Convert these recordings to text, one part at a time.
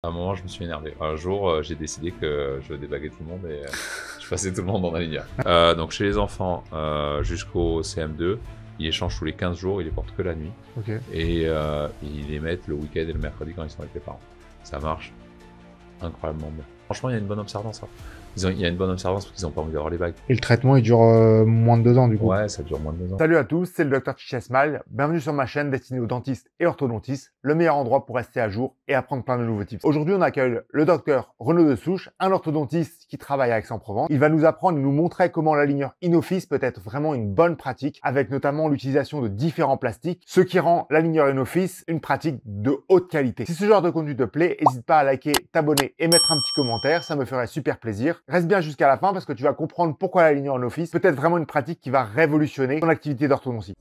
À un moment, je me suis énervé. Un jour, j'ai décidé que je débaguais tout le monde et je passais tout le monde en aligneur. Donc chez les enfants, jusqu'au CM2, ils échangent tous les 15 jours, ils les portent que la nuit. Ok. Et ils les mettent le week-end et le mercredi quand ils sont avec les parents. Ça marche incroyablement bien. Franchement, il y a une bonne observance. Il y a une bonne observance parce qu'ils n'ont pas envie d'avoir les bagues. Et le traitement, il dure moins de 2 ans, du coup. Ouais, ça dure moins de 2 ans. Salut à tous, c'est le Dr Chichesmal. Bienvenue sur ma chaîne destinée aux dentistes et orthodontistes, le meilleur endroit pour rester à jour et apprendre plein de nouveaux tips. Aujourd'hui, on accueille le docteur Renaud de Souche, un orthodontiste qui travaille à Aix-en-Provence. Il va nous apprendre et nous montrer comment l'aligneur InOffice peut être vraiment une bonne pratique, avec notamment l'utilisation de différents plastiques, ce qui rend l'aligneur InOffice une pratique de haute qualité. Si ce genre de contenu te plaît, n'hésite pas à liker, t'abonner et mettre un petit commentaire, ça me ferait super plaisir. Reste bien jusqu'à la fin parce que tu vas comprendre pourquoi l'aligneur InOffice peut être vraiment une pratique qui va révolutionner ton activité d'orthodontie.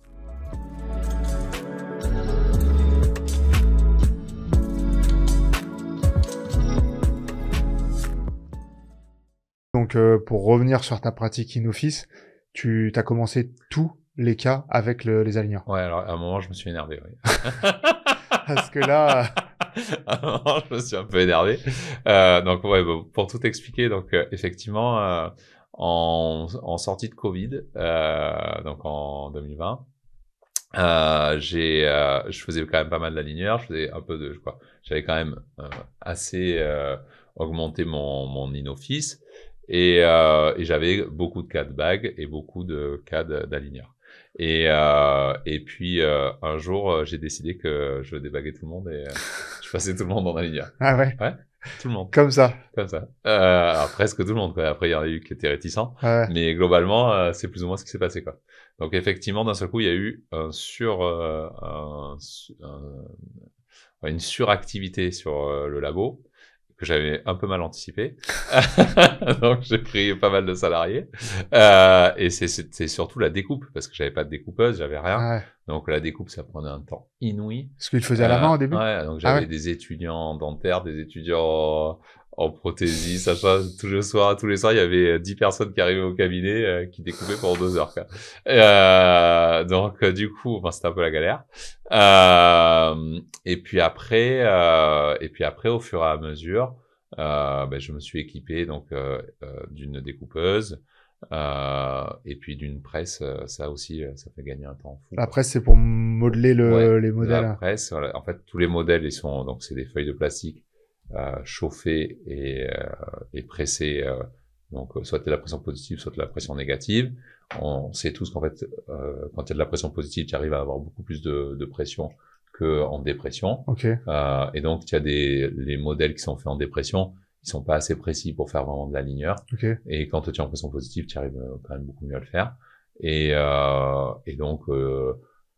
Donc, pour revenir sur ta pratique InOffice, tu as commencé tous les cas avec les aligneurs. Ouais, alors à un moment, je me suis énervé. Oui. Parce que là... À un moment, je me suis un peu énervé. Donc, ouais, bon, pour tout expliquer, donc effectivement, en sortie de Covid, donc en 2020, je faisais quand même pas mal d'aligneurs, je faisais un peu de, je crois, j'avais quand même assez augmenté mon InOffice et j'avais beaucoup de cas de bagues et beaucoup de cas d'aligneurs. Et puis un jour, j'ai décidé que je débaguais tout le monde et je passais tout le monde en aligneur. Ah ouais? Ouais, tout le monde. Comme ça? Comme ça. Alors, presque tout le monde, quoi. Après, il y en a eu qui étaient réticents. Ouais. Mais globalement, c'est plus ou moins ce qui s'est passé, quoi. Donc, effectivement, d'un seul coup, il y a eu une suractivité sur le labo que j'avais un peu mal anticipé. Donc, j'ai pris pas mal de salariés. Et c'est surtout la découpe, parce que j'avais pas de découpeuse, j'avais rien. Ah ouais. Donc, la découpe, ça prenait un temps inouï. Parce qu'il le faisait à la main au début? Ouais, donc j'avais ouais. des étudiants dentaires, des étudiants en prothésie, ça change tous les soirs, il y avait 10 personnes qui arrivaient au cabinet, qui découpaient pendant 2 heures, quoi. Donc, du coup, enfin, c'était un peu la galère. Et puis après, au fur et à mesure, je me suis équipé, donc, d'une découpeuse, et puis d'une presse, ça aussi, ça fait gagner un temps fou. La presse, c'est pour modeler les modèles. La presse, voilà. En fait, tous les modèles, ils sont, donc c'est des feuilles de plastique, chauffées et pressées, donc soit de la pression positive, soit de la pression négative. On sait tous qu'en fait, quand il y a de la pression positive, tu arrives à avoir beaucoup plus de pression que en dépression. Ok. Et donc, il y a les modèles qui sont faits en dépression, ils sont pas assez précis pour faire vraiment de l'aligneur. Ok. Et quand tu es en pression positive, tu arrives quand même beaucoup mieux à le faire. Et donc,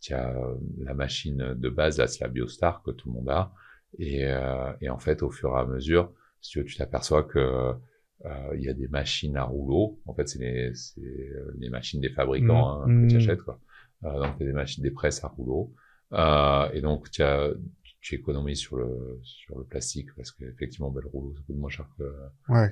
tu as la machine de base, là, c'est la Biostar que tout le monde a. Et en fait, au fur et à mesure, si tu t'aperçois que il y a des machines à rouleau. En fait, c'est les machines des fabricants que tu achètes, quoi. Donc, il y a des machines, des presses à rouleau. Et donc, tu économises sur le plastique parce qu'effectivement, le rouleau, ça coûte moins cher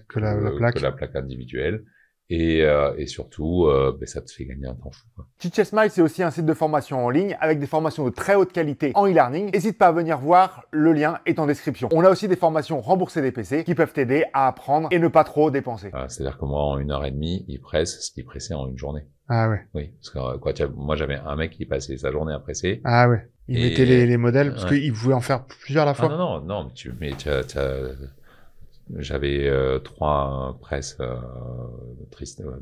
que la plaque individuelle. Et surtout, ça te fait gagner un temps fou, quoi. Chichesmal, c'est aussi un site de formation en ligne avec des formations de très haute qualité en e-learning. N'hésite pas à venir voir, le lien est en description. On a aussi des formations remboursées des PC qui peuvent t'aider à apprendre et ne pas trop dépenser. C'est-à-dire que moi, en 1h30, il presse ce qu'il pressait en une journée. Ah ouais. Oui, parce que moi, j'avais un mec qui passait sa journée à presser. Ah ouais. Il mettait les modèles parce qu'il pouvait en faire plusieurs à la fois. Non, j'avais 3 presses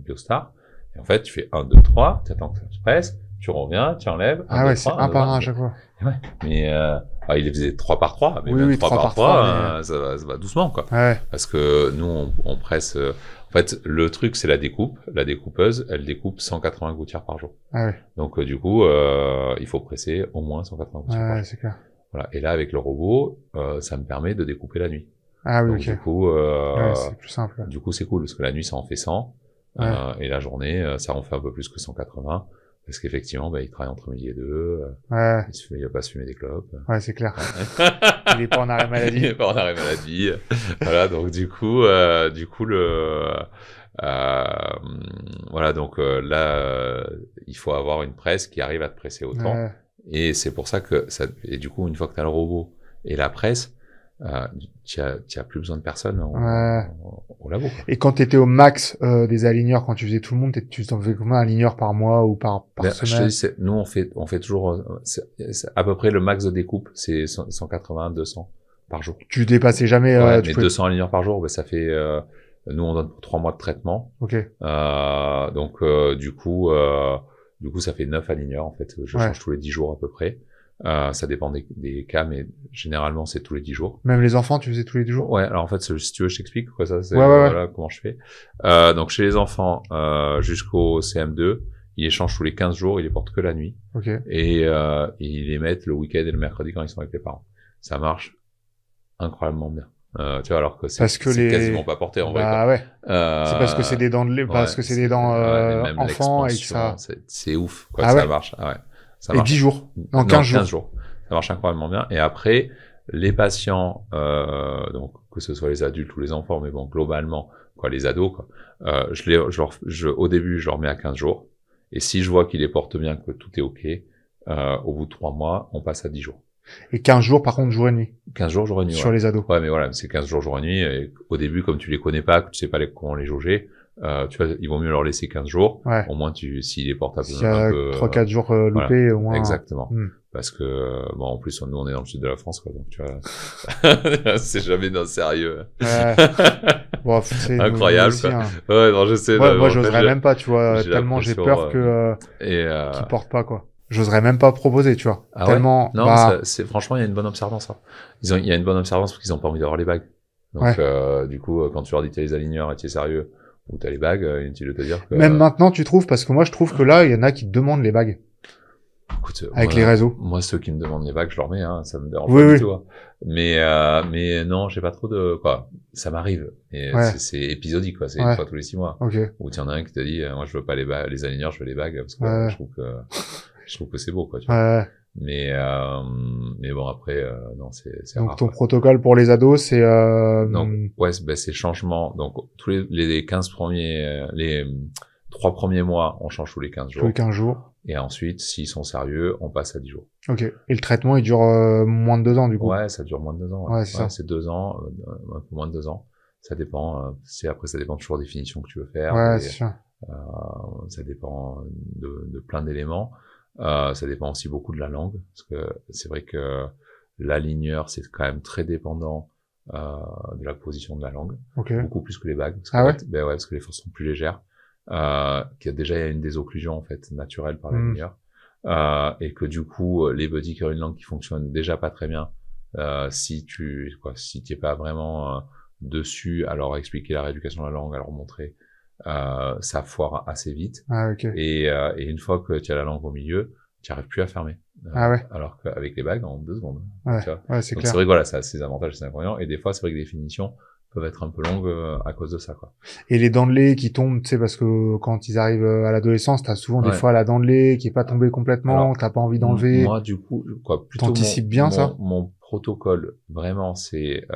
Biostar. Et en fait, tu fais 1, 2, 3, tu attends que ça se presse, tu reviens, tu enlèves. Ah ouais, c'est un par un à chaque fois. Ouais. Mais il les faisait 3 par 3, mais oui, même oui, 3 par 3, ça va doucement, quoi. Ouais. Parce que nous, on presse. En fait, le truc, c'est la découpe. La découpeuse, elle découpe 180 gouttières par jour. Ah ouais. Donc, du coup, il faut presser au moins 180 gouttières par jour. Ouais, c'est clair. Voilà. Et là, avec le robot, ça me permet de découper la nuit. Ah oui, donc, ok. du coup, c'est plus simple. Du coup, c'est cool parce que la nuit, ça en fait 100. Ouais. Et la journée, ça en fait un peu plus que 180. Parce qu'effectivement, il travaille entre midi et 2. Ouais. Il va pas se fumer des clopes. Ouais, c'est clair. Il est pas en arrêt maladie. Il est pas en arrêt maladie. Voilà, donc du coup, voilà, donc là, il faut avoir une presse qui arrive à te presser autant. Ouais. Et c'est pour ça que et du coup, une fois que tu as le robot et la presse, tu as plus besoin de personne Ouais. au labo, quoi. Et quand t'étais au max des aligneurs, quand tu faisais tout le monde, tu t'en faisais combien d'aligneurs par mois ou par Ben, je te semaine? dis, nous on fait toujours c'est à peu près le max de découpe, c'est 180, 200 par jour. Tu dépassais jamais, Ouais, tu mais pouvais... 200 aligneurs par jour, ben ça fait nous on donne pour 3 mois de traitement. Ok. Donc du coup ça fait 9 aligneurs en fait. Je change tous les 10 jours à peu près. Ça dépend des cas, mais généralement c'est tous les 10 jours. Même les enfants, tu faisais tous les 10 jours? Ouais, alors en fait, si tu veux, je t'explique quoi ça, c'est Ouais. voilà comment je fais. Donc chez les enfants, jusqu'au CM2, ils les changent tous les 15 jours, ils les portent que la nuit. Ok. Et ils les mettent le week-end et le mercredi quand ils sont avec les parents. Ça marche incroyablement bien. Tu vois, alors que c'est quasiment pas porté en vrai. Bah ouais. C'est parce que c'est des dents parce que c'est des dents enfants et que ça... C'est ouf, quoi, Ah ça ouais. marche. Ah ouais. Ça et marche. 10 jours. Non, 15 jours. Ça marche incroyablement bien. Et après, les patients, donc que ce soit les adultes ou les enfants, mais bon, globalement, quoi, les ados, quoi, au début, je leur mets à 15 jours. Et si je vois qu'ils les portent bien, que tout est OK, au bout de 3 mois, on passe à 10 jours. Et 15 jours, par contre, jour et nuit. 15 jours, jour et nuit. Sur les ados. Ouais, mais voilà, c'est 15 jours, jour et nuit. Et au début, comme tu les connais pas, que tu sais pas comment les jauger, tu vois, il vaut mieux leur laisser 15 jours. Ouais. Au moins, s'ils les portent un peu, 3-4 jours loupés, voilà. au moins. Exactement. Parce que, bon, en plus, nous, on est dans le sud de la France, quoi. Donc, tu vois, c'est jamais d'un sérieux. Ouais. Bon, c'est incroyable, aussi, quoi. Ouais, non, je sais. Ouais, moi, j'oserais même pas, tu vois, tellement j'ai peur qu'ils portent pas, quoi. J'oserais même pas proposer, tu vois. Ah tellement, ouais. Non, franchement, il y a une bonne observance, hein. Il y a une bonne observance parce qu'ils ont pas envie d'avoir les bagues. Donc, du coup, quand tu leur dis t'as les aligneurs et t'es sérieux, ou t'as les bagues, inutile de te dire que... Même maintenant, tu trouves, parce que moi, je trouve que là, il y en a qui te demandent les bagues. Écoute, avec les réseaux. Moi, ceux qui me demandent les bagues, je leur mets, hein, ça me dérange pas du tout, hein. Mais non, j'ai pas trop de, quoi. Ça m'arrive. Et c'est épisodique, quoi. C'est une fois tous les 6 mois. Okay. Où il y en a un qui te dit, moi, je veux pas les aligneurs, je veux les bagues, parce que je trouve que c'est beau, quoi, tu vois. Mais bon, après, non, c'est donc, rare, ton quoi. protocole pour les ados, c'est, donc, ouais, c'est changement. Donc, tous les 15 premiers, les 3 premiers mois, on change tous les 15 jours. Tous les 15 jours. Et ensuite, s'ils sont sérieux, on passe à 10 jours. Ok. Et le traitement, il dure moins de 2 ans, du coup. Ouais, ça dure moins de 2 ans. Ouais, c'est ça. C'est 2 ans, un peu moins de 2 ans. Ça dépend. Après, ça dépend toujours des finitions que tu veux faire. Ouais, c'est sûr. Ça dépend de plein d'éléments. Ça dépend aussi beaucoup de la langue, parce que c'est vrai que l'aligneur, c'est quand même très dépendant de la position de la langue. Okay. Beaucoup plus que les bagues. Parce que ben ouais, parce que les forces sont plus légères. Qu'il y a déjà une désocclusion en fait naturelle par l'aligneur, et que du coup les buddies qui ont une langue qui fonctionne déjà pas très bien, si tu es pas vraiment dessus à leur expliquer la rééducation de la langue, à leur montrer, ça foire assez vite. Okay. Et une fois que tu as la langue au milieu, tu n'arrives plus à fermer. Alors qu'avec les bagues, en 2 secondes. Ouais, c'est Donc clair. c'est vrai que voilà, ça a ses avantages et ses inconvénients. Et des fois, c'est vrai que les finitions peuvent être un peu longues à cause de ça, quoi. Et les dents de lait qui tombent, tu sais, parce que quand ils arrivent à l'adolescence, t'as souvent des fois la dent de lait qui est pas tombée complètement, t'as pas envie d'enlever. Moi, du coup, plutôt t'anticipes bien ça. Mon protocole, vraiment, c'est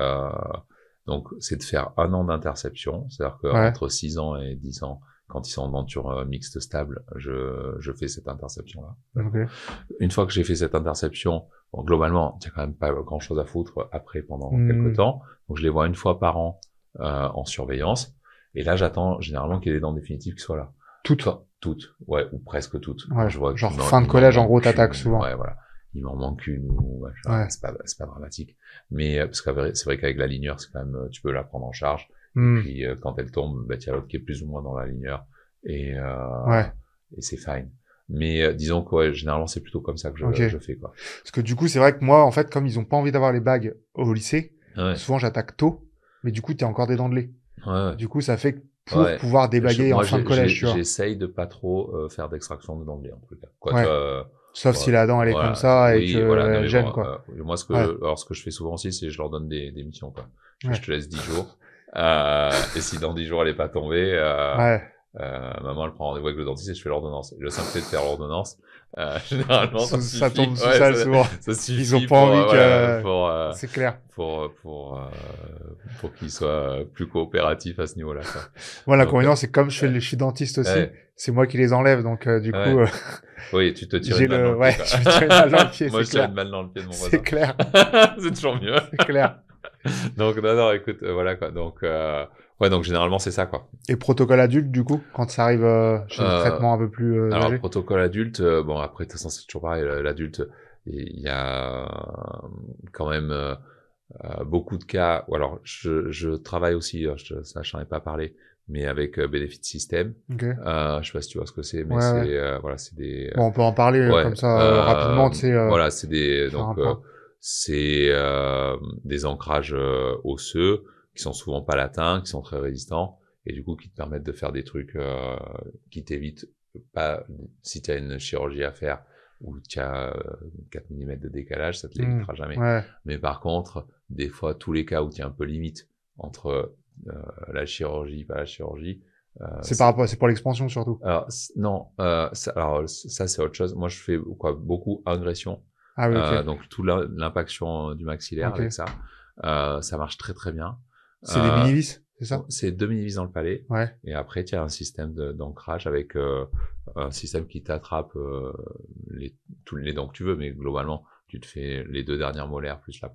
de faire 1 an d'interception, c'est-à-dire que entre 6 ans et 10 ans, quand ils sont en denture mixte stable, je fais cette interception-là. Okay. Une fois que j'ai fait cette interception, bon, globalement, il y a quand même pas grand-chose à foutre après pendant quelques temps. Donc, je les vois 1 fois par an en surveillance. Et là, j'attends généralement qu'il y ait des dents définitives qui soient là. Toutes, ouais, ou presque toutes. Ouais, je vois genre fin de collège, en gros, t'attaques souvent. Ouais, voilà. Il m'en manque une ou c'est pas dramatique. Mais parce que c'est vrai qu'avec la ligneur, c'est quand même, tu peux la prendre en charge. Et puis quand elle tombe, bah, il y a l'autre qui est plus ou moins dans la ligneur. Et c'est fine. Mais disons que généralement c'est plutôt comme ça que je fais, quoi. Parce que du coup, c'est vrai que moi, en fait, comme ils ont pas envie d'avoir les bagues au lycée, souvent j'attaque tôt, mais du coup t'as encore des dents de lait. Du coup, ça fait que pour pouvoir débaguer en fin de collège, tu vois. J'essaye de pas trop faire d'extraction de dents de lait, en tout cas. Quoi, sauf si la dent elle est comme ça et que elle gêne, quoi. Moi, ce que je fais souvent aussi, c'est je leur donne des missions, quoi. Je te laisse 10 jours. Et si dans 10 jours elle est pas tombée, maman elle prend rendez-vous avec le dentiste et je fais l'ordonnance. Le simple fait de faire l'ordonnance, généralement ça tombe sous ça souvent. Ça suffit. Ils ont pas envie que c'est clair. Pour qu'ils soient plus coopératifs à ce niveau-là, quoi. Moi, l'inconvénient, c'est comme je suis dentiste aussi, c'est moi qui les enlève, donc du coup. Oui, tu te tires une balle dans le pied. Je me tire une balle dans le pied. Moi, je tire une balle dans le pied de mon voisin. C'est clair. C'est toujours mieux. C'est clair. Donc, non, écoute, voilà, quoi. Donc, donc généralement, c'est ça, quoi. Et protocole adulte, du coup, quand ça arrive chez le traitement un peu plus alors, âgé? protocole adulte, bon, après, de toute façon, c'est toujours pareil. L'adulte, il y a quand même beaucoup de cas. Ou alors, je travaille aussi, ça, j'en ai pas parlé, mais avec Benefit System. Okay. Je sais pas si tu vois ce que c'est, mais c'est voilà, c'est des. Bon, on peut en parler comme ça rapidement, tu sais. Voilà, c'est des donc c'est des ancrages osseux qui sont souvent palatins, qui sont très résistants et du coup qui te permettent de faire des trucs qui t'évitent pas si tu as une chirurgie à faire ou tu as 4 mm de décalage, ça te l'évitera jamais. Ouais. Mais par contre, des fois tous les cas où tu es un peu limite entre la chirurgie, pas la chirurgie, c'est pour l'expansion surtout. Alors non, alors ça c'est autre chose. Moi je fais beaucoup agression. Ah oui, okay. Donc tout l'impaction du maxillaire avec ça, ça marche très très bien. C'est des mini-vis, c'est ça? C'est 2 mini-vis dans le palais. Ouais. Et après tu as un système d'ancrage avec un système qui t'attrape tous les dents que tu veux, mais globalement tu te fais les 2 dernières molaires plus la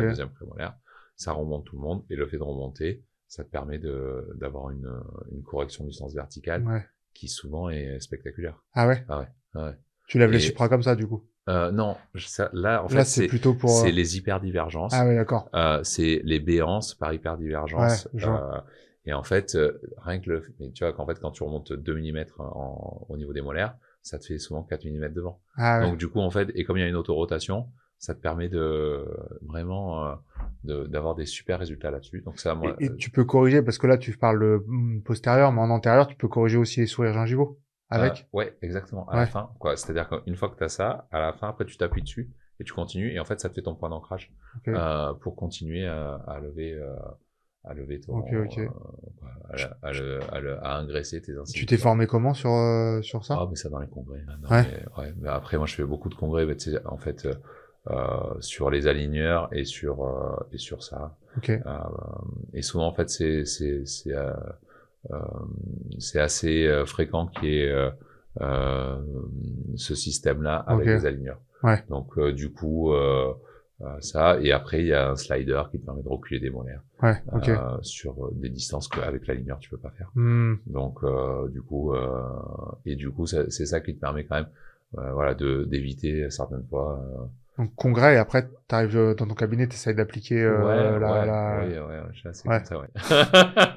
deuxième prémolaire. Ça remonte tout le monde et le fait de remonter, ça te permet d'avoir une correction du sens vertical qui souvent est spectaculaire. Ah ouais? Ah ouais. Tu lèves les supras comme ça, du coup? Non, là, en fait, c'est plutôt pour... c'est les hyperdivergences. Ah ouais, d'accord. C'est les béances par hyperdivergence. Et en fait, rien que mais tu vois qu'en fait, quand tu remontes 2 mm au niveau des molaires, ça te fait souvent 4 mm devant. Ah ouais. Donc, du coup, en fait, et comme il y a une autorotation, ça te permet de vraiment d'avoir des super résultats là-dessus. Donc ça, moi. Et tu peux corriger parce que là tu parles postérieur, mais en antérieur tu peux corriger aussi les sourires gingivaux avec. Ouais, exactement. À la fin, quoi. C'est-à-dire qu'une fois que tu as ça, à la fin, après tu t'appuies dessus et tu continues et en fait ça te fait ton point d'ancrage pour continuer à lever ton. À engraisser tes incisives. Tu t'es formé comment sur ça? Ah, mais ça dans les congrès. Mais après moi je fais beaucoup de congrès, mais tu sais, en fait. Sur les aligneurs et sur ça. Et souvent en fait c'est assez fréquent qu'il y ait ce système-là avec les aligneurs. Donc du coup ça, et après il y a un slider qui te permet de reculer des molaires sur des distances qu'avec l'aligneur tu peux pas faire. Donc du coup c'est ça qui te permet quand même d'éviter certaines fois donc congrès, et après t'arrives dans ton cabinet, t'essayes d'appliquer je suis assez comme ça,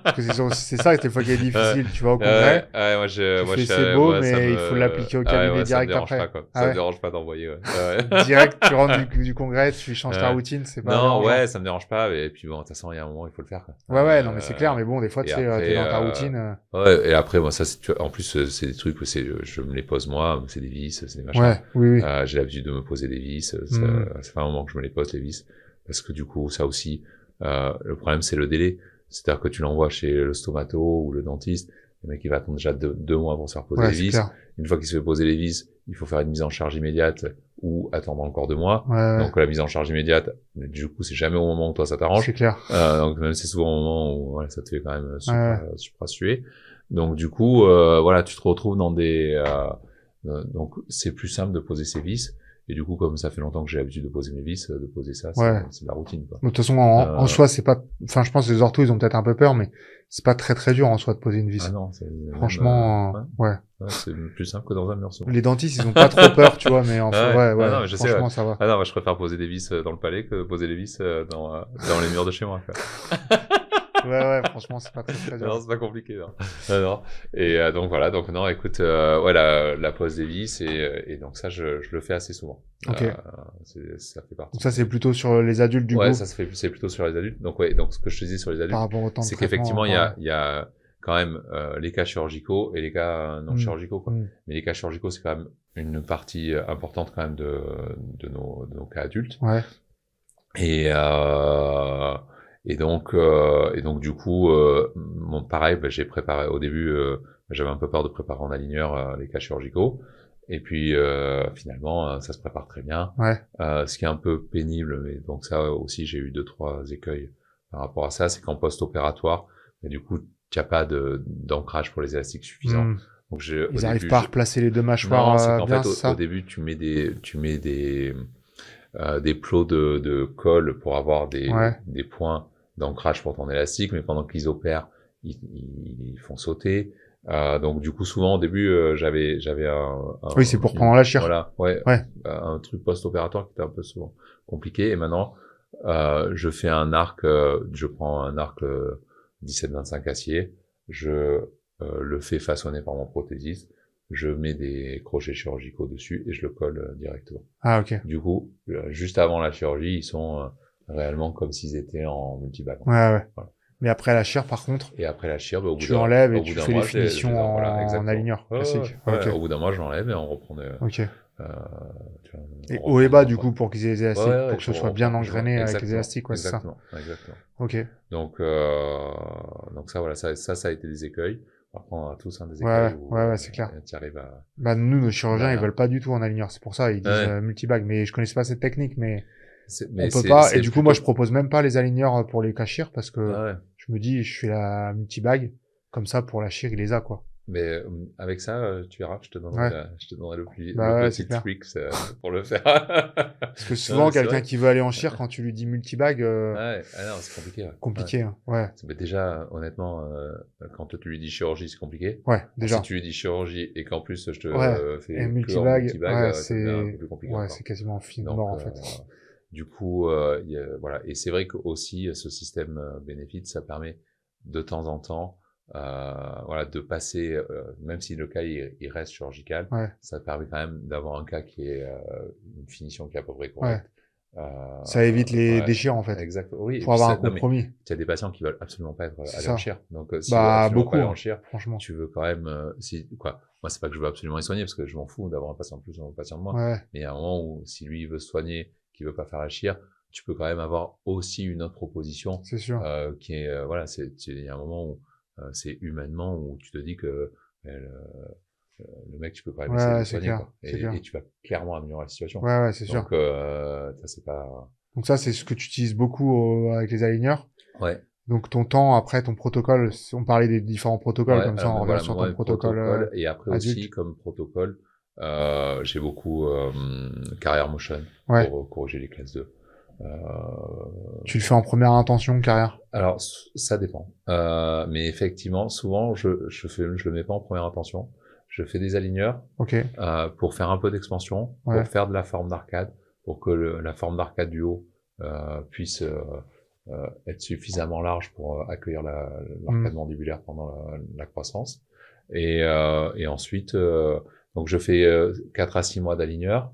Parce que c'est ça, des fois qui est difficile, tu vois, au congrès. C'est beau, mais il faut l'appliquer au cabinet direct après. Ça me dérange pas d'envoyer, Direct, tu rentres du congrès, tu changes ta routine, c'est pas... Non, ça me dérange pas, et puis bon, de toute façon, il y a un moment, il faut le faire, quoi. Non, mais c'est clair, mais bon, des fois, tu sais, t'es dans ta routine. Et après, moi, ça, en plus, c'est des trucs où je me les pose moi, c'est des vis, c'est des machins. J'ai l'habitude de me poser des vis, ça fait un moment que je me les pose, les vis, parce que du coup, ça aussi, le problème, c'est le délai. C'est-à-dire que tu l'envoies chez le stomato ou le dentiste, le mec, il va attendre déjà 2 mois pour se faire poser les vis. Une fois qu'il se fait poser les vis, il faut faire une mise en charge immédiate ou attendre encore 2 mois. Donc, la mise en charge immédiate, du coup, c'est jamais au moment où toi, ça t'arrange. C'est clair. Donc, même c'est souvent au moment où, ça te fait quand même super suer. Donc, du coup, tu te retrouves dans des, donc, c'est plus simple de poser ses vis. Et du coup, comme ça fait longtemps que j'ai l'habitude de poser mes vis, de poser ça, c'est de la routine, quoi. De toute façon, en soi, c'est pas, enfin, je pense que les orthos, ils ont peut-être un peu peur, mais c'est pas très très dur en soi de poser une vis. Ah non, franchement, c'est plus simple que dans un mur. Les dentistes, ils ont pas trop peur, tu vois, mais en fait, non, mais je franchement, sais, ça va. Ah non, moi, je préfère poser des vis dans le palais que poser les vis dans les murs de chez moi, quoi. Franchement, c'est pas très dur. Non, c'est pas compliqué, non. Et donc voilà, donc non, écoute, la pose des vis et donc ça, je le fais assez souvent. Ça fait partie. Donc ça, c'est plutôt sur les adultes, du coup. C'est plutôt sur les adultes. Donc donc ce que je te disais sur les adultes, c'est qu'effectivement, il y a quand même les cas chirurgicaux et les cas non chirurgicaux, quoi. Mais les cas chirurgicaux, c'est quand même une partie importante quand même de nos cas adultes. Et donc du coup, pareil, j'ai préparé au début, j'avais un peu peur de préparer en aligneur les cas chirurgicaux. Et puis finalement, ça se prépare très bien. Ce qui est un peu pénible, mais donc ça aussi, j'ai eu 2-3 écueils par rapport à ça, c'est qu'en post-opératoire, du coup, tu n'as pas d'ancrage pour les élastiques suffisants. Donc ils n'arrivent pas à replacer les deux mâchoires. Non, c'est qu'en fait, au début, tu mets des des plots de colle pour avoir des points d'ancrage pour ton élastique, mais pendant qu'ils opèrent, ils font sauter. Donc du coup souvent au début j'avais oui, c'est pour prendre la chire. Voilà, un truc post-opératoire qui était un peu souvent compliqué, et maintenant je fais un arc, je prends un arc 17-25 acier, je le fais façonner par mon prothésiste, je mets des crochets chirurgicaux dessus et je le colle directement. Ah, ok. Du coup, juste avant la chirurgie, ils sont réellement comme s'ils étaient en multiballe. Ouais. Voilà. Mais après la chire, par contre, et après la chire, au bout tu enlèves et tu fais les finitions en aligneur classique. Ouais, au bout d'un mois, je l'enlève et on reprend. Et haut et bas, du coup, pour qu'ils aient les élastiques, pour que ce soit bien engrainé avec les élastiques, c'est ça. Exactement. Ok. Donc ça, voilà, ça a été des écueils. Après, on a tous des écueils. Ouais, c'est clair. Tu arrives à... Bah, nous, nos chirurgiens, ils veulent pas du tout en aligneur. C'est pour ça, ils disent multibag. Mais je connaissais pas cette technique, mais on peut pas. Et du coup, moi, je propose même pas les aligneurs pour les cachires parce que je me dis, je fais la multibag. Comme ça, pour la chire, il les a, quoi. Mais avec ça, tu verras, je te donnerai le petit trick pour le faire. Parce que souvent, quelqu'un qui veut aller en chire, quand tu lui dis multibag, non, c'est compliqué. Compliqué, ouais. Mais déjà, honnêtement, quand tu lui dis chirurgie, c'est compliqué. Ouais, déjà. Si tu lui dis chirurgie et qu'en plus je te fais et multibag, c'est un peu plus compliqué. Ouais, c'est quasiment film mort en fait. Du coup, voilà. Et c'est vrai que aussi ce système Benefit, ça permet de temps en temps de passer, même si le cas il reste chirurgical, ça permet quand même d'avoir un cas qui est une finition qui est à peu près correcte. Ça évite les déchires en fait. Exactement. Oui. Pour avoir un compromis. Tu as des patients qui veulent absolument pas aller en chire. Donc si beaucoup, pas aller en chire, franchement. tu veux quand même moi c'est pas que je veux absolument les soigner parce que je m'en fous d'avoir un patient de plus ou un patient de moins. Mais il y a un moment où si lui il veut se soigner, qu'il veut pas faire la chire, tu peux quand même avoir aussi une autre proposition. C'est sûr. Qui est il y a un moment où c'est humainement où tu te dis que le mec, tu peux quand même essayer de le soigner, quoi. Et tu vas clairement améliorer la situation. Ouais, c'est sûr. Donc, ça, c'est pas... Donc ça, c'est ce que tu utilises beaucoup avec les aligneurs. Ouais. Donc, ton temps, après, ton protocole, on parlait des différents protocoles, comme ça, on revient sur ton protocole. Et après adulte. aussi, comme protocole, j'ai beaucoup carrière motion pour corriger les classes 2. Tu le fais en première intention, carrière? Alors, ça dépend. Mais effectivement, souvent, je le mets pas en première intention. Je fais des aligneurs pour faire un peu d'expansion, pour faire de la forme d'arcade, pour que la forme d'arcade du haut puisse être suffisamment large pour accueillir l'arcade mandibulaire pendant la croissance. Et ensuite, donc je fais 4 à 6 mois d'aligneurs.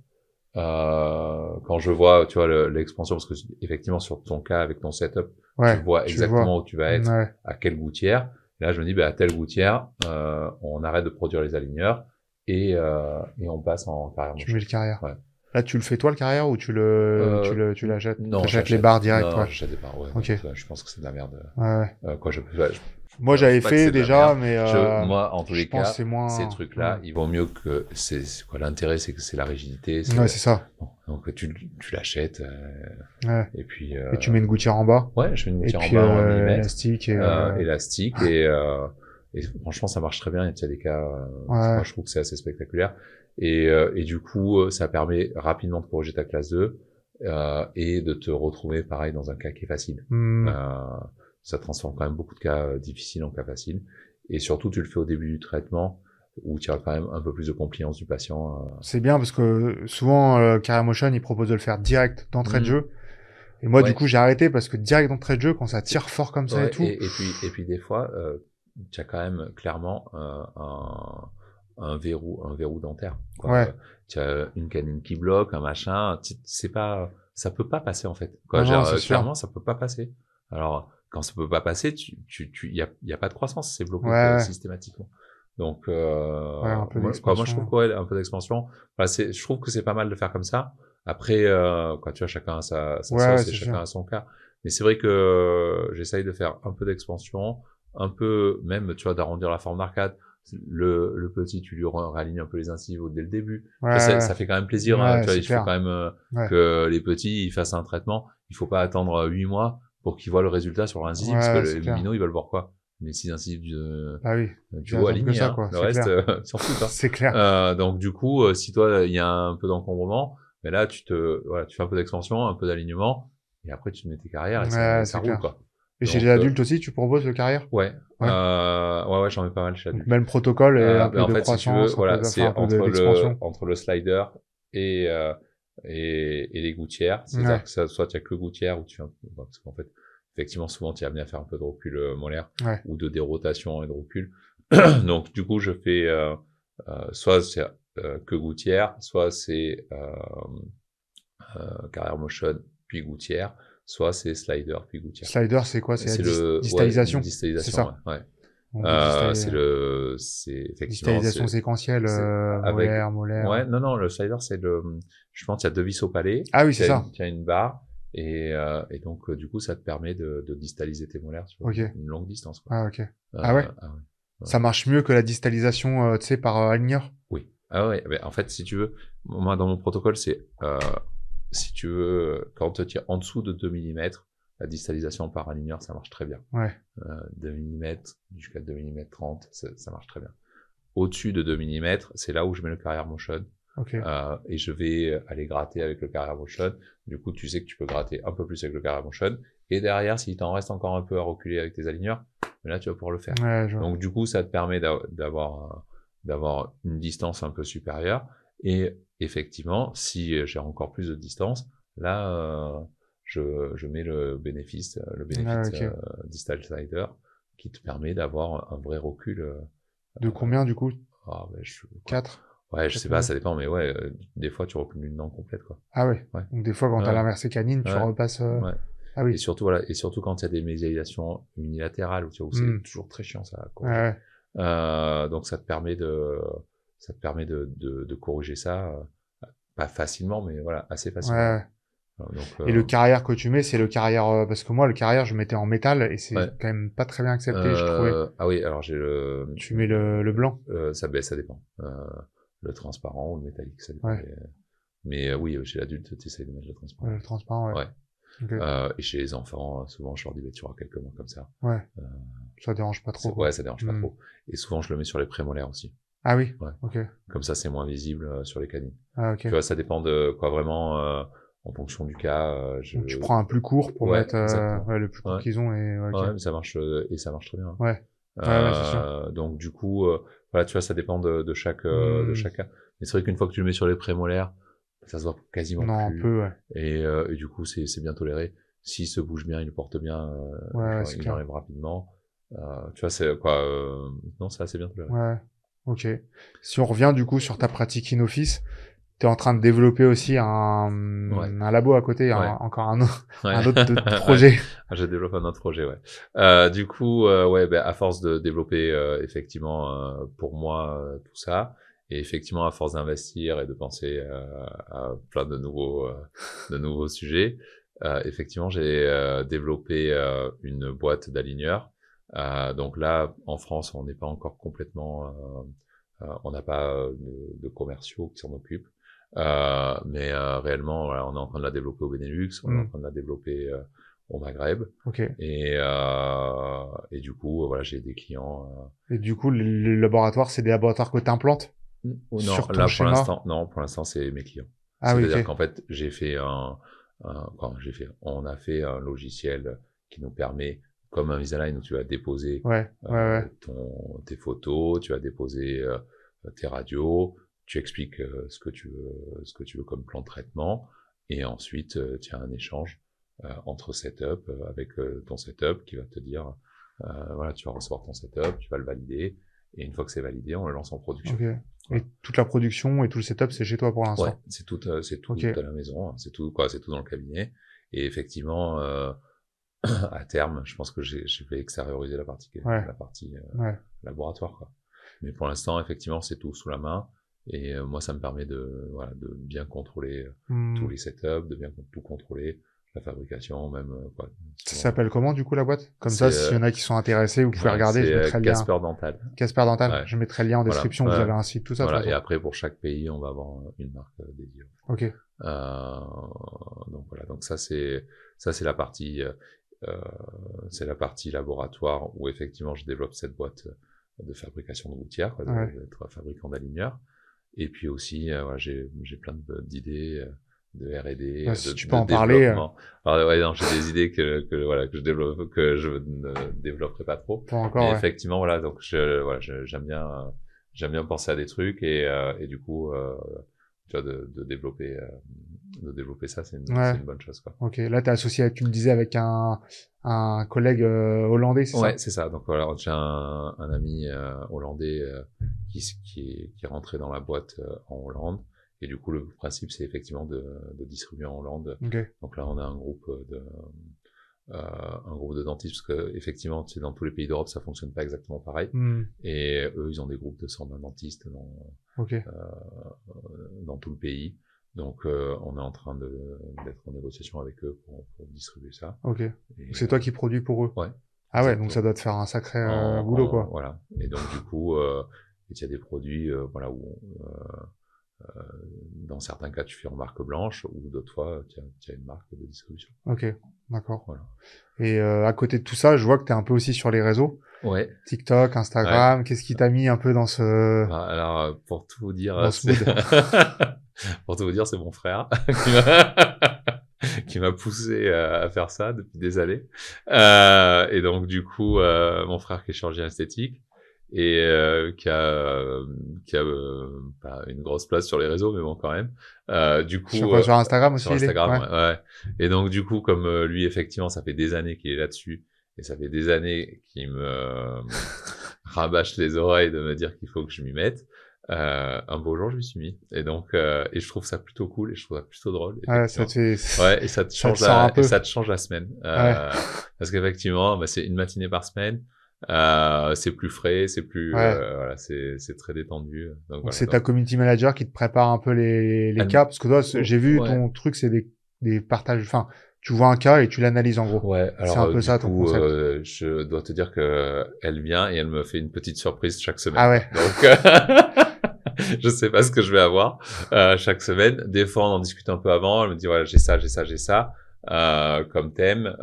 Quand je vois, tu vois, l'expansion, parce que effectivement sur ton cas avec ton setup, tu vois exactement où tu vas être, à quelle gouttière. Et là, je me dis, à telle gouttière, on arrête de produire les aligneurs et on passe en carrière. Tu mets le carrière. Là, tu le fais toi le carrière ou tu l'achètes? Non, j'achète les barres direct. Non, j'achète des barres. Je pense que c'est de la merde. Moi, j'avais fait déjà, mais moi, en tous les cas, ces trucs-là, il vaut mieux que l'intérêt, c'est que c'est la rigidité. C'est ça. Bon, donc tu l'achètes. Et puis. Et tu mets une gouttière en bas. Ouais, je mets une gouttière en bas, en millimètre. Élastique et franchement, ça marche très bien. Il y a des cas. Moi, je trouve que c'est assez spectaculaire. Et du coup, ça permet rapidement de corriger ta classe 2 et de te retrouver pareil dans un cas qui est facile. Ça transforme quand même beaucoup de cas difficiles en cas faciles. Et surtout, tu le fais au début du traitement où tu as quand même un peu plus de compliance du patient. C'est bien parce que souvent, Carrière Motion, il propose de le faire direct d'entrée de jeu. Et moi, du coup, j'ai arrêté parce que direct d'entrée de jeu, quand ça tire fort comme ça et tout. Et puis des fois, tu as quand même clairement un verrou dentaire. Tu as une canine qui bloque, un machin. Ça peut pas passer en fait. Clairement, ça peut pas passer. Alors, quand ça peut pas passer, y a pas de croissance, c'est bloqué systématiquement. Donc, un peu moi, je trouve un peu d'expansion. Je trouve que c'est pas mal de faire comme ça. Après, tu vois, chacun a sa sauce et chacun a son cas. Mais c'est vrai que j'essaye de faire un peu d'expansion, un peu même, tu vois, d'arrondir la forme d'arcade. Le petit, tu lui réalignes un peu les incisives dès le début. Ça fait quand même plaisir. Tu vois, il faut quand même que les petits ils fassent un traitement. Il faut pas attendre 8 mois pour qu'ils voient le résultat sur l'incisive, parce que les minots, ils veulent voir quoi? Les 6 incisives du haut alignées, le reste, s'en foutent. C'est clair. Donc, du coup, si toi, il y a un peu d'encombrement, Mais là, tu fais un peu d'expansion, un peu d'alignement, et après tu te mets tes carrières et ça roule, quoi. Et chez les adultes aussi, tu proposes le carrière? Ouais, j'en mets pas mal chez adultes. Même protocole et un peu de croissance, si tu veux, c'est un peu d'expansion. entre le slider et les gouttières. C'est-à-dire que soit tu as que gouttière ou tu parce qu'en fait, effectivement, souvent tu es amené à faire un peu de recul molaire ou de dérotation et de recul. Donc du coup, je fais soit c'est que gouttière, soit c'est carrière motion puis gouttière, soit c'est slider puis gouttière. Slider, c'est quoi? C'est la distalisation. Distalisation, ouais. C'est effectivement distalisation séquentielle molaire. Ouais, non, le slider, je pense qu'il y a 2 vis au palais. Ah oui, c'est ça. Il y a une barre et donc du coup ça te permet de distaliser tes molaires sur une longue distance, quoi. Ah ok. Ouais. Ça marche mieux que la distalisation, tu sais, par aligneur? Oui. Ah ouais. Mais en fait, si tu veux, moi dans mon protocole, c'est si tu veux, quand tu tires en dessous de 2 mm, la distalisation par aligneur, ça marche très bien. 2 mm jusqu'à 2 mm 30, ça marche très bien. Au-dessus de 2 mm, c'est là où je mets le carrière motion. Et je vais aller gratter avec le carrière motion. Du coup, tu sais que tu peux gratter un peu plus avec le carrière motion. Et derrière, s'il t'en reste encore un peu à reculer avec tes aligneurs, là, tu vas pouvoir le faire. Donc, du coup, ça te permet d'avoir une distance un peu supérieure. Et effectivement, si j'ai encore plus de distance, là, je mets le bénéfice distal slider qui te permet d'avoir un vrai recul. De combien, du coup? 4? Ouais, je sais pas, ça dépend, mais ouais, des fois, tu recules une dent complète, quoi. Ah ouais. Donc, des fois, quand t'as l'inversé canine, tu repasses, Ah oui. Et surtout, quand il y a des mésialisations unilatérales, où c'est toujours très chiant, ça, corriger. Donc, ça te permet de corriger ça, pas facilement, mais voilà, assez facilement. Donc, et le carrière que tu mets, c'est le carrière, parce que moi, le carrière, je mettais en métal et c'est quand même pas très bien accepté, je trouvais. Ah oui, alors j'ai Tu mets le blanc? Ça dépend. Le transparent ou le métallique, ça dépend. Mais oui, chez l'adulte, tu essayes de mettre le transparent. Le transparent, ouais. Et chez les enfants, souvent, je leur dis, tu auras quelques mots comme ça. Ça dérange pas trop. Ça dérange pas trop. Et souvent, je le mets sur les prémolaires aussi. Ah oui? Comme ça, c'est moins visible sur les canines. Tu vois, ça dépend de quoi vraiment, en fonction du cas. Donc, tu prends un plus court pour mettre le plus court qu'ils ont et mais ça marche très bien. C'est sûr. Donc du coup, voilà, tu vois, ça dépend de chaque cas. Mais c'est vrai qu'une fois que tu le mets sur les prémolaires, ça se voit quasiment plus. Un peu, et du coup, c'est bien toléré. S'il se bouge bien, il le porte bien, il enlève rapidement. Tu vois, c'est quoi non, c'est assez bien toléré. Ok. Si on revient du coup sur ta pratique in office, t'es en train de développer aussi un labo à côté, encore un autre projet. Je développe un autre projet, du coup, à force de développer effectivement pour moi tout ça, et effectivement à force d'investir et de penser à plein de nouveaux sujets, effectivement j'ai développé une boîte d'aligneurs. Donc là, en France, on n'est pas encore complètement, on n'a pas de commerciaux qui s'en occupent. Mais réellement, voilà, on est en train de la développer au Benelux, on est en train de la développer au Maghreb. Et du coup, voilà, j'ai des clients. Et du coup, les laboratoires, c'est des laboratoires que tu implantes sur ton schéma? Pour l'instant, c'est mes clients. C'est-à-dire qu'en fait, on a fait un logiciel qui nous permet, comme un Invisalign où tu vas déposer tes photos, tu vas déposer tes radios, tu expliques ce que tu veux comme plan de traitement, et ensuite tu as un échange entre setup avec ton setup qui va te dire voilà, tu vas recevoir ton setup, tu vas le valider, et une fois que c'est validé, on le lance en production. Et toute la production et tout le setup, c'est chez toi pour l'instant? Ouais, c'est tout à la maison, c'est tout dans le cabinet. Et effectivement, à terme, je pense que j'ai fait extérioriser la partie laboratoire, quoi. Mais pour l'instant, effectivement, c'est tout sous la main. Et moi, ça me permet de bien contrôler tous les setups, de bien tout contrôler, la fabrication, même quoi. Ça s'appelle comment du coup la boîte? Comme ça, s'il y en a qui sont intéressés, vous pouvez regarder. Je mettrai le lien. Casper Dental. Casper Dental. Je mettrai le lien en description. Vous avez un site, tout ça. Voilà. Et après, pour chaque pays, on va avoir une marque dédiée. Donc voilà. Donc ça c'est la partie laboratoire où effectivement je développe cette boîte de fabrication de gouttières, d'être fabricant d'aligneurs. Et puis aussi, j'ai plein d'idées R&D, si tu peux en parler. Alors ouais, non, j'ai des idées que je développe, que je ne développerai pas trop. Pas encore. Mais effectivement, voilà, donc j'aime bien penser à des trucs et du coup, tu vois, de développer ça, c'est une bonne chose, quoi. Ok, là t'es associé, tu me disais, avec un collègue hollandais, c'est ça? Ouais, c'est ça. Donc voilà, j'ai un ami hollandais qui est rentré dans la boîte en Hollande. Et du coup, le principe, c'est effectivement de distribuer en Hollande. Okay. Donc là, on a un groupe de dentistes, parce que effectivement, tu sais, dans tous les pays d'Europe, ça fonctionne pas exactement pareil. Et eux, ils ont des groupes de 120 dentistes dans tout le pays. Donc, on est en train d'être en négociation avec eux pour distribuer ça. Ok. C'est toi qui produis pour eux? Ouais. Ah ouais, donc ça doit te faire un sacré boulot, quoi. Voilà. Et donc, du coup, il y a des produits, voilà, où dans certains cas, tu fais en marque blanche, ou d'autres fois, tu as une marque de distribution. Ok, d'accord. Voilà. Et à côté de tout ça, je vois que tu es un peu aussi sur les réseaux. Ouais. TikTok, Instagram. Ouais. Qu'est-ce qui t'a mis un peu dans ce... Alors, pour tout vous dire, dans ce mood. pour tout vous dire, c'est mon frère qui m'a poussé à faire ça depuis des années. Et donc, du coup, mon frère qui est chirurgien esthétique, et qui a pas une grosse place sur les réseaux, mais bon, quand même. Du coup, sur Instagram aussi. Sur Instagram, ouais. Et donc, du coup, comme lui, effectivement, ça fait des années qu'il est là-dessus, et ça fait des années qu'il me rabâche les oreilles de me dire qu'il faut que je m'y mette. Un beau jour, je m'y suis mis. Et donc, et je trouve ça plutôt cool, et je trouve ça plutôt drôle. Ouais, ça te fait... Ouais, et ça te change ça te change la semaine. Parce qu'effectivement, bah, c'est une matinée par semaine. C'est plus frais, c'est plus voilà, c'est très détendu. Donc voilà, c'est ta community manager qui te prépare un peu les cas, parce que toi, j'ai vu ton truc, c'est des partages, enfin, tu vois un cas et tu l'analyses en gros. Ouais, alors c'est un peu ça ton concept. Je dois te dire que elle vient et elle me fait une petite surprise chaque semaine. Ah ouais. Donc je sais pas ce que je vais avoir chaque semaine. Des fois on en discute un peu avant, elle me dit voilà, j'ai ça comme thème,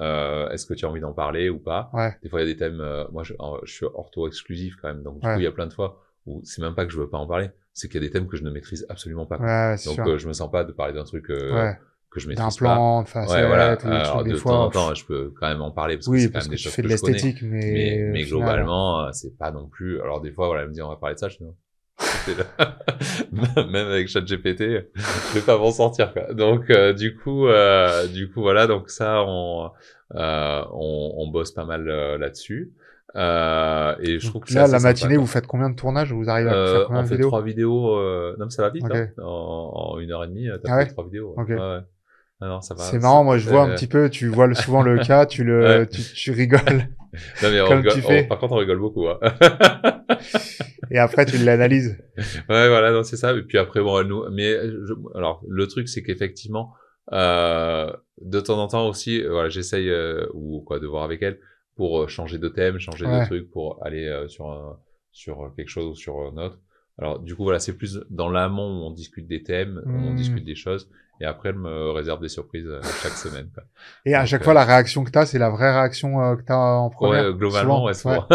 est-ce que tu as envie d'en parler ou pas? Des fois il y a des thèmes, moi je suis ortho exclusif quand même, donc du coup il y a plein de fois où c'est même pas que je veux pas en parler, c'est qu'il y a des thèmes que je ne maîtrise absolument pas. Donc je me sens pas de parler d'un truc que je maîtrise pas. D'implant, de facette, voilà. Alors, de temps en temps je peux quand même en parler parce que c'est quand même des choses que je connais. Mais globalement c'est pas non plus. Alors des fois voilà, elle me dit on va parler de ça, je dis non. Même avec ChatGPT, je vais pas m'en sortir, quoi. Donc du coup voilà, donc ça on bosse pas mal là-dessus. Et je trouve que là la matinée sympa, vous faites combien de tournages? Vous arrivez à faire combien de vidéos? On fait 3 vidéos. Non mais ça va vite, hein. En 1h30 t'as fait 3 vidéos. Ouais. Ah non, ça va. C'est marrant, moi je vois un petit peu, tu vois souvent le cas, tu rigoles. Non mais comme tu fais. Par contre on rigole beaucoup, hein. Et après tu l'analyses. Ouais, voilà, non, c'est ça. Et puis après, bon, alors le truc c'est qu'effectivement, de temps en temps aussi, voilà, j'essaye de voir avec elle pour changer de thème, changer de truc, pour aller sur quelque chose ou sur un autre. Alors du coup voilà, c'est plus dans l'amont où on discute des thèmes, on discute des choses. Et après, elle me réserve des surprises chaque semaine, quoi. Et à chaque fois, la réaction que t'as, c'est la vraie réaction que t'as en première? Ouais, globalement, souvent.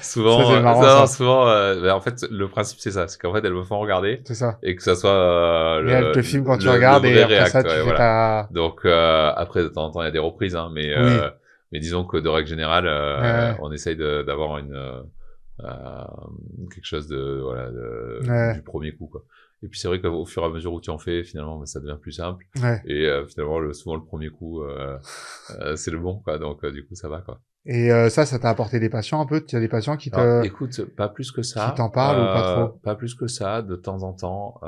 Souvent, ça, c'est marrant, souvent, en fait, le principe, c'est ça. C'est qu'en fait, elles me font regarder. C'est ça. Et que ça soit, et elle te filme quand tu regardes et après ça, tu fais ta... Donc, après, de temps en temps, il y a des reprises, hein, mais disons que de règle générale, on essaye d'avoir quelque chose du premier coup, quoi. Et puis c'est vrai qu'au fur et à mesure où tu en fais, finalement, ça devient plus simple. Et finalement, souvent le premier coup, c'est le bon, quoi. Donc du coup, ça va, quoi. Et ça t'a apporté des patients un peu? Tu as des patients qui te... Alors, écoute, pas plus que ça. Qui t'en parlent ou pas trop? Pas plus que ça. De temps en temps,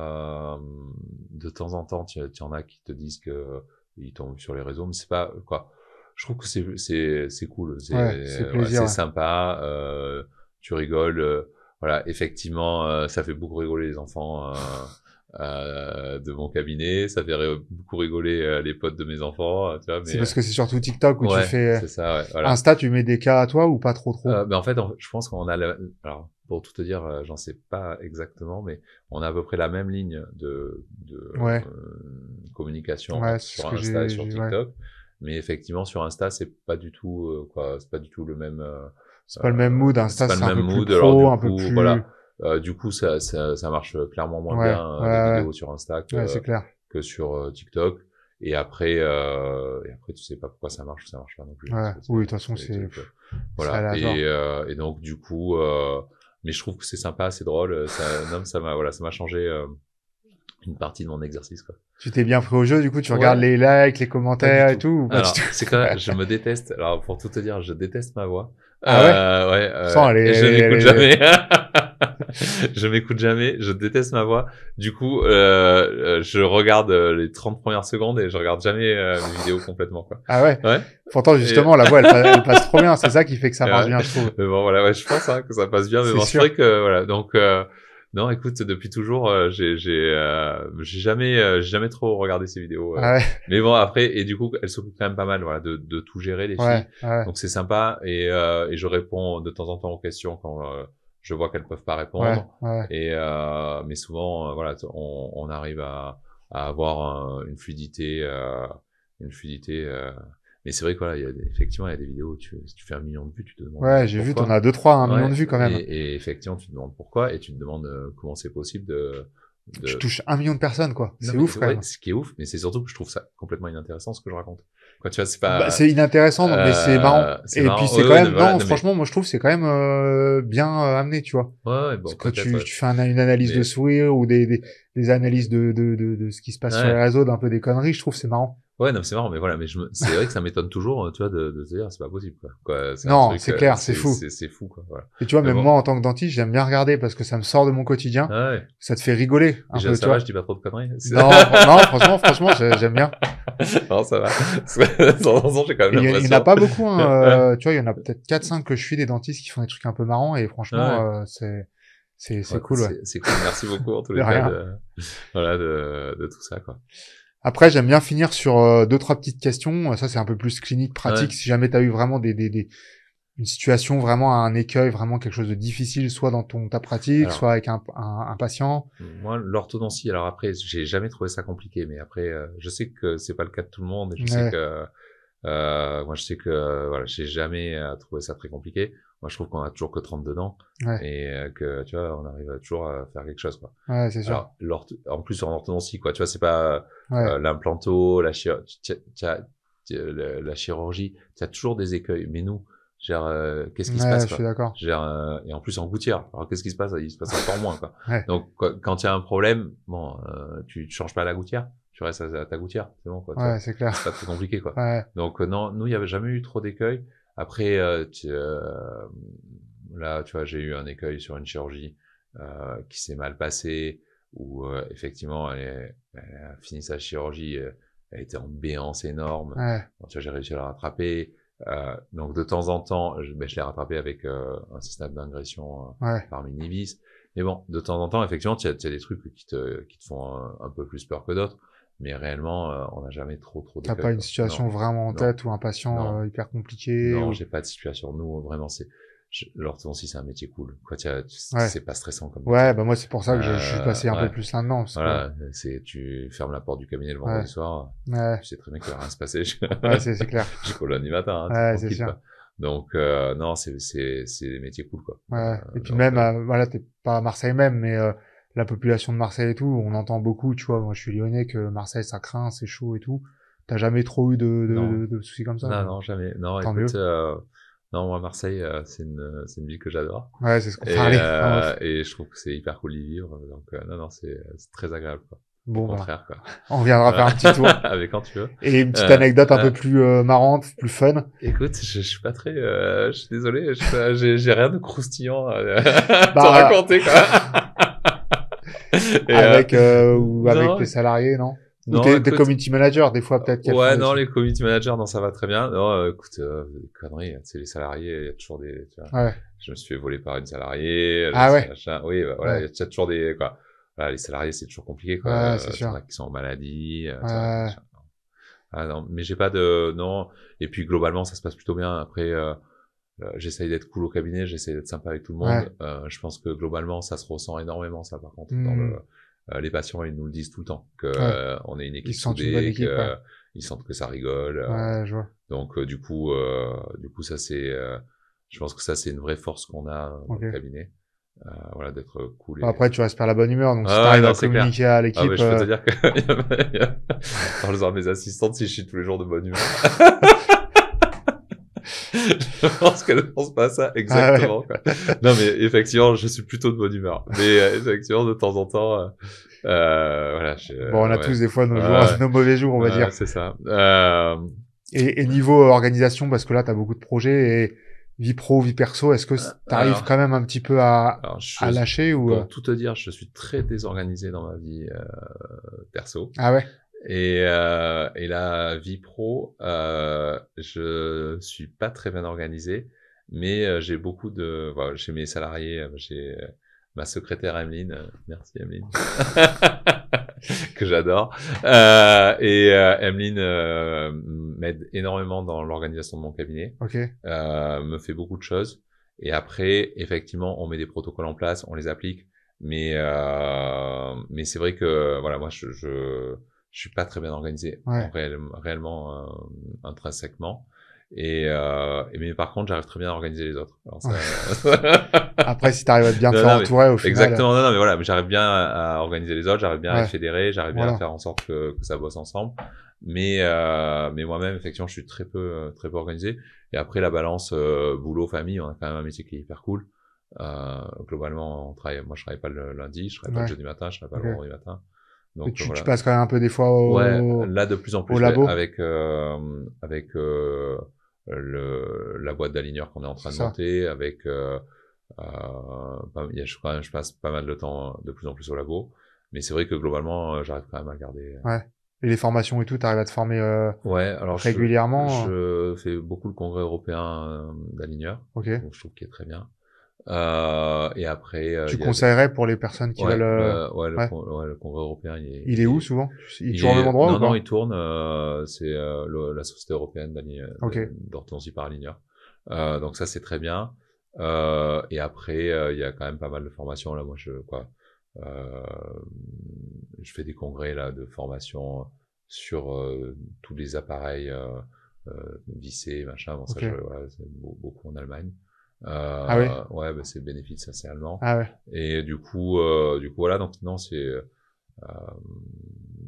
tu en as qui te disent que ils t'ont vu sur les réseaux, mais c'est pas quoi. Je trouve que c'est cool. C'est sympa. Tu rigoles. Voilà, effectivement, ça fait beaucoup rigoler les enfants de mon cabinet, ça fait beaucoup rigoler les potes de mes enfants, tu vois. C'est parce que c'est surtout TikTok où tu fais. C'est ça, voilà. Insta, tu mets des cas à toi ou pas trop? Ben en fait, je pense qu'on a alors pour tout te dire, j'en sais pas exactement, mais on a à peu près la même ligne de communication sur Insta et sur TikTok. Mais effectivement, sur Insta, c'est pas du tout c'est pas du tout le même. C'est pas le même mood, Insta, c'est un peu plus pro, un peu plus... Voilà. Du coup, ça marche clairement moins bien les vidéos sur Insta que sur TikTok. Et après, tu sais pas pourquoi ça marche ou ça marche pas non plus. Oui, de toute façon, c'est voilà. Et donc du coup, mais je trouve que c'est sympa, c'est drôle. Ça m'a changé une partie de mon exercice, quoi. Tu t'es bien pris au jeu, du coup, tu regardes les likes, les commentaires et tout, ou pas? Alors, c'est quand même, je me déteste. Alors, pour tout te dire, je déteste ma voix. Je m'écoute jamais. Je m'écoute jamais. Je déteste ma voix. Du coup, je regarde les 30 premières secondes et je regarde jamais les vidéos complètement, quoi. Ah ouais? Pourtant, justement, la voix, elle passe trop bien. C'est ça qui fait que ça marche bien, je trouve. Mais bon, voilà, je pense, que ça passe bien. Mais bon, c'est vrai que, voilà. Donc, non, écoute, depuis toujours, j'ai jamais trop regardé ces vidéos. Mais bon, après, et du coup, elles s'occupent quand même pas mal, voilà, de tout gérer, les filles. Donc c'est sympa, et je réponds de temps en temps aux questions quand je vois qu'elles peuvent pas répondre. Et mais souvent, voilà, on arrive à avoir une fluidité. Mais c'est vrai que voilà, effectivement, il y a des vidéos où si tu fais 1 million de vues, tu te demandes. Ouais, j'ai vu, t'en as 2-3, 1 million de vues quand même. Et effectivement, tu te demandes pourquoi, et tu te demandes comment c'est possible Tu touches 1 million de personnes, quoi. C'est ouf, quand même. Ce qui est ouf, mais c'est surtout que je trouve ça complètement inintéressant, ce que je raconte. Quoi, tu vois, c'est pas. C'est inintéressant, mais c'est marrant. Et puis c'est quand même, franchement, moi je trouve c'est quand même bien amené, tu vois. Bon. Quand tu fais une analyse de sourire ou des analyses de ce qui se passe sur les réseaux, d'un peu des conneries, je trouve c'est marrant. Ouais, non, c'est marrant, mais voilà, mais c'est vrai que ça m'étonne toujours, tu vois, de se dire, c'est pas possible, quoi. Non, c'est clair, c'est fou. C'est fou, quoi, voilà. Et tu vois, même moi, en tant que dentiste, j'aime bien regarder parce que ça me sort de mon quotidien. Ça te fait rigoler. Ça va, je dis pas trop de conneries. Non, franchement, j'aime bien. Non, ça va. De temps en temps, j'ai quand même l'impression. Il y en a pas beaucoup, hein. Tu vois, il y en a peut-être 4-5 que je suis des dentistes qui font des trucs un peu marrants et franchement, c'est cool, ouais. C'est cool. Merci beaucoup, en tous les cas, de tout ça, quoi. Après, j'aime bien finir sur 2-3 petites questions. Ça, c'est un peu plus clinique, pratique. Si jamais tu as eu vraiment une situation, vraiment un écueil, vraiment quelque chose de difficile, soit dans ta pratique, soit avec un patient. Moi, l'orthodontie, alors après, j'ai jamais trouvé ça compliqué, mais après, je sais que c'est pas le cas de tout le monde. Et je sais que moi, je sais que voilà, j'ai jamais trouvé ça très compliqué. Moi, je trouve qu'on a toujours que 32 dents et que tu vois, on arrive toujours à faire quelque chose, quoi. Ouais, c'est sûr. Alors, en plus en orthodontie, quoi, tu vois, c'est pas l'implanto, la chirurgie, tu as toujours des écueils. Mais nous, qu'est-ce qui se passe, quoi. Je suis d'accord. Et en plus en gouttière. Alors qu'est-ce qui se passe? Il se passe encore moins, quoi. Donc quand il y a un problème, bon, tu changes pas la gouttière. Tu restes à ta gouttière, c'est bon, quoi. C'est clair. C'est pas très compliqué, quoi. Donc non, nous il y avait jamais eu trop d'écueils. Après là, tu vois, j'ai eu un écueil sur une chirurgie qui s'est mal passée, où effectivement elle a fini sa chirurgie, elle était en béance énorme. Bon, tu vois, j'ai réussi à la rattraper. Donc de temps en temps, je l'ai rattrapé avec un système d'ingression par mini-vis. Mais bon, de temps en temps, effectivement, tu as des trucs qui te font un peu plus peur que d'autres. Mais réellement, on n'a jamais trop T'as pas une situation vraiment en tête ou un patient hyper compliqué? Non, j'ai pas de situation. Nous, vraiment, l'orthodontie, c'est un métier cool. Quoi, c'est pas stressant comme métier. Bah moi, c'est pour ça que je suis passé un peu plus là-dedans. Voilà, tu fermes la porte du cabinet le vendredi soir. Tu sais très bien qu'il va rien se passer. C'est clair. J'ai colonie matin. C'est sûr. Quoi. Donc, non, c'est des métiers cool, quoi. Et puis même, voilà, t'es pas à Marseille même, mais la population de Marseille et tout, on entend beaucoup, tu vois, moi je suis lyonnais, que Marseille ça craint, c'est chaud et tout. T'as jamais trop eu de soucis comme ça? Non, jamais. Non, écoute, non, moi Marseille, c'est une ville que j'adore. C'est ce qu'on parlait. Et je trouve que c'est hyper cool d'y vivre. Donc non, c'est très agréable, quoi. Bon, au contraire, quoi. On reviendra faire un petit tour. Avec quand tu veux. Et une petite anecdote un peu plus marrante, plus fun. Écoute, je suis pas très, je suis désolé, j'ai rien de croustillant à te raconter, quoi. Avec tes salariés, non? Ou t'es community manager, des fois, peut-être. Non, les community managers, non, ça va très bien. Non, écoute, conneries, tu sais, les salariés, il y a toujours des, tu vois. Je me suis fait voler par une salariée. Oui, bah, voilà, il y a toujours des, quoi. Voilà, les salariés, c'est toujours compliqué, quoi. C'est sûr. Qui sont en maladie. Non, mais j'ai pas non. Et puis, globalement, ça se passe plutôt bien. Après, j'essaye d'être cool au cabinet, j'essaye d'être sympa avec tout le monde. Je pense que globalement, ça se ressent énormément, ça, par contre, dans les patients, ils nous le disent tout le temps, que on est une équipe soudée, ils sentent que ça rigole. Je vois. Donc, du coup, ça c'est, je pense que ça c'est une vraie force qu'on a dans le cabinet. voilà, d'être cool. Après, tu respires la bonne humeur, donc si t'arrives à communiquer à l'équipe. Je peux te dire que dans mes assistantes, si je suis tous les jours de bonne humeur. Je pense qu'elle ne pense pas ça exactement. Quoi. Non, mais effectivement, je suis plutôt de bonne humeur. Mais effectivement, de temps en temps, voilà. Bon, on a tous des fois nos jours, nos mauvais jours, on va dire. C'est ça. Et niveau organisation, parce que là, tu as beaucoup de projets et vie pro, vie perso, est-ce que tu arrives quand même un petit peu à lâcher ou pour tout te dire, je suis très désorganisé dans ma vie perso. Ah ouais. Et la vie pro, je suis pas très bien organisé, mais j'ai beaucoup de, voilà, chez mes salariés, j'ai ma secrétaire Emeline, merci Emeline, que j'adore, et Emeline m'aide énormément dans l'organisation de mon cabinet, me fait beaucoup de choses, et après, effectivement, on met des protocoles en place, on les applique, mais c'est vrai que, voilà, moi, je suis pas très bien organisé, réellement, intrinsèquement. Mais par contre, j'arrive très bien à organiser les autres. Alors, après, si t'arrives à te bien faire entourer, au final. Exactement, mais voilà, mais j'arrive bien à organiser les autres, j'arrive bien à les fédérer, j'arrive bien à faire en sorte que ça bosse ensemble. Mais moi-même, effectivement, je suis très peu organisé. Et après, la balance, boulot, famille, on a quand même un métier qui est hyper cool. Globalement, moi, je travaille pas le lundi, je travaille pas le jeudi matin, je travaille pas le vendredi matin. Donc, tu passes quand même un peu des fois au là de plus en plus labo. avec la boîte d'aligneurs qu'on est en train de monter, avec je passe pas mal de temps de plus en plus au labo, mais c'est vrai que globalement j'arrive quand même à garder. Et les formations et tout, t'arrives à te former alors régulièrement. Je fais beaucoup le congrès européen d'aligneurs, donc je trouve qu'il est très bien. Et après, tu conseillerais pour les personnes qui veulent. Le congrès européen, il est où souvent? Il tourne au même endroit? Non, il tourne. C'est la Société européenne d'orthodontie par aligneur. Donc ça, c'est très bien. Et après, il y a quand même pas mal de formations là. Moi, je fais des congrès là de formation sur tous les appareils vissés, machin. Bon, ça, c'est beaucoup en Allemagne. Ouais, c'est bénéfice, ça c'est allemand. Et du coup voilà, donc non, c'est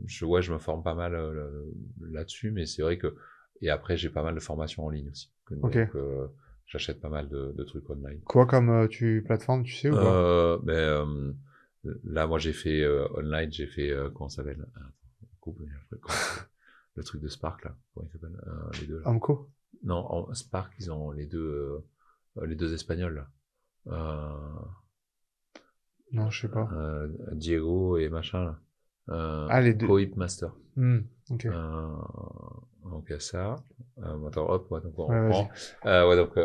je me forme pas mal là-dessus, mais c'est vrai que et après j'ai pas mal de formations en ligne aussi. Donc j'achète pas mal de trucs online. Quoi comme plateforme, tu sais ou pas? Là moi j'ai fait online, j'ai fait comment ça s'appelle le truc de Spark là, comment il s'appelle les deux là. Amco? Non, Spark, ils ont les deux Espagnols là. Non, je sais pas. Diego et machin là. Les deux. Coip Master. Ok. Donc il y a ça. Attends, hop, donc on reprend. Donc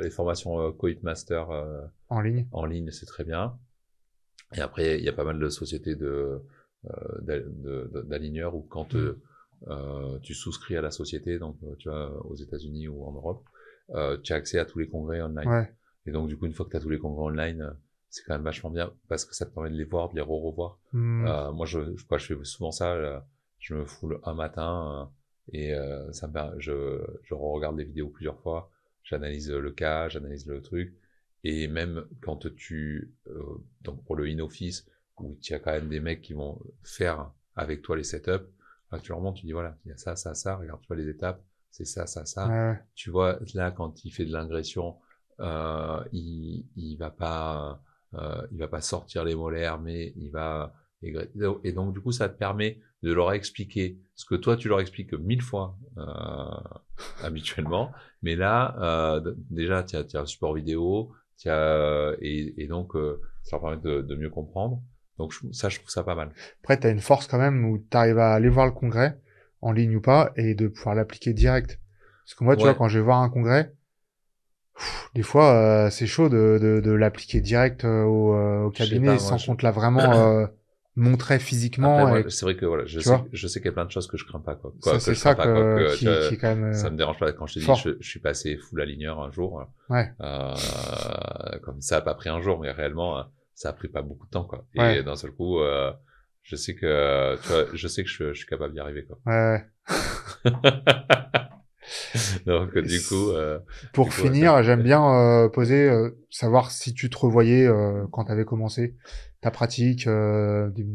les formations Coip Master en ligne. En ligne, c'est très bien. Et après, il y a pas mal de sociétés d'aligneurs où quand tu souscris à la société, donc tu vois, aux États-Unis ou en Europe, tu as accès à tous les congrès online. Et donc, du coup, une fois que tu as tous les congrès online, c'est quand même vachement bien parce que ça te permet de les voir, de les revoir. Moi, je fais souvent ça. Je me fous un matin et ça me permet, je regarde les vidéos plusieurs fois. J'analyse le cas, j'analyse le truc. Et même quand donc pour le in-office, où tu as quand même des mecs qui vont faire avec toi les setups, tu leur montres, tu dis voilà, il y a ça, ça, ça, regarde, tu vois les étapes, c'est ça, ça, ça. Tu vois, là, quand il fait de l'ingression, il va pas sortir les molaires, mais il va, et donc, du coup, ça te permet de leur expliquer ce que toi, tu leur expliques 1000 fois, habituellement. Mais là, déjà, tu as un support vidéo, et donc, ça leur permet de mieux comprendre. Donc, je trouve ça pas mal. Après, tu as une force quand même où tu arrives à aller voir le congrès, en ligne ou pas, et de pouvoir l'appliquer direct. Parce que moi, tu vois, quand je vais voir un congrès, des fois, c'est chaud de l'appliquer direct au cabinet, sans qu'on te l'a vraiment montrer physiquement. Après, c'est vrai que voilà, je sais qu'il y a plein de choses que je crains pas, quoi. C'est ça qui est quand même ça me dérange pas. Quand je te dis, je suis passé full aligneur un jour. Comme ça a pas pris un jour, mais réellement, ça a pris pas beaucoup de temps, quoi. Et d'un seul coup, je sais que, tu vois, je suis capable d'y arriver, quoi. Donc, du coup... pour finir, j'aime bien poser, savoir si tu te revoyais quand tu avais commencé ta pratique,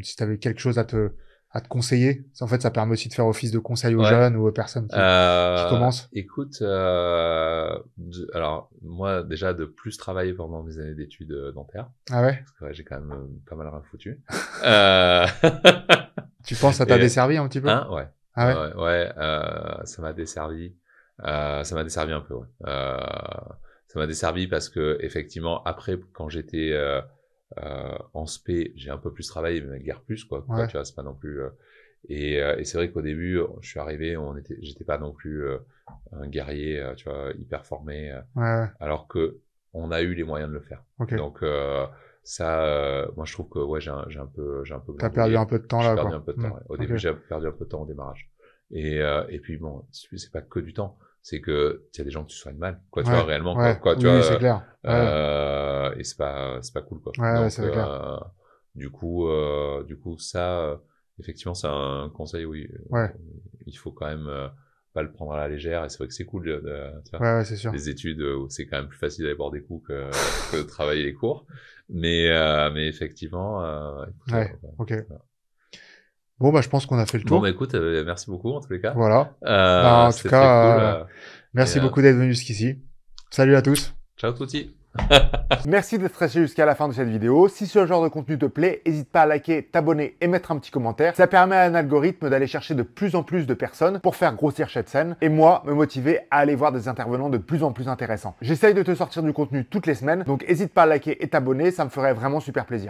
si tu avais quelque chose à te conseiller. En fait, ça permet aussi de faire office de conseil aux jeunes ou aux personnes qui commencent. Écoute, alors moi déjà de plus travailler pendant mes années d'études dentaires. Ah ouais? Parce que j'ai quand même pas mal rien foutu. Tu penses que ça t'a desservi un petit peu? Hein, ouais. Ah ouais, ça m'a desservi. Ça m'a desservi un peu, ouais. Ça m'a desservi parce que effectivement après quand j'étais en spé, j'ai un peu plus travaillé, mais guère plus, quoi. Tu vois, c'est pas non plus. Et c'est vrai qu'au début, je suis arrivé, j'étais pas non plus un guerrier, tu vois, hyper formé, alors que on a eu les moyens de le faire. Donc ça, moi je trouve que ouais, j'ai un peu. T'as perdu un peu de temps là, quoi. J'ai perdu un peu de temps. Ouais. Au début, j'ai perdu un peu de temps au démarrage. Et puis bon, c'est pas que du temps. C'est que il y a des gens que tu soignes mal, quoi, tu vois, réellement, quoi, tu vois. C'est clair. Et c'est pas cool, quoi. Donc, du coup, ça, effectivement, c'est un conseil, oui. Il faut quand même pas le prendre à la légère. Et c'est vrai que c'est cool tu vois, c'est sûr. les études où c'est quand même plus facile d'aller boire des coups que de travailler les cours. Mais effectivement, ok. Bon, bah, je pense qu'on a fait le tour. Bon, bah, écoute, merci beaucoup, en tous les cas. Voilà. En tout cas, cool, merci beaucoup d'être venu jusqu'ici. Salut à tous. Ciao, tutti. Merci d'être resté jusqu'à la fin de cette vidéo. Si ce genre de contenu te plaît, n'hésite pas à liker, t'abonner et mettre un petit commentaire. Ça permet à un algorithme d'aller chercher de plus en plus de personnes pour faire grossir cette chaîne et moi, me motiver à aller voir des intervenants de plus en plus intéressants. J'essaye de te sortir du contenu toutes les semaines, donc n'hésite pas à liker et t'abonner, ça me ferait vraiment super plaisir.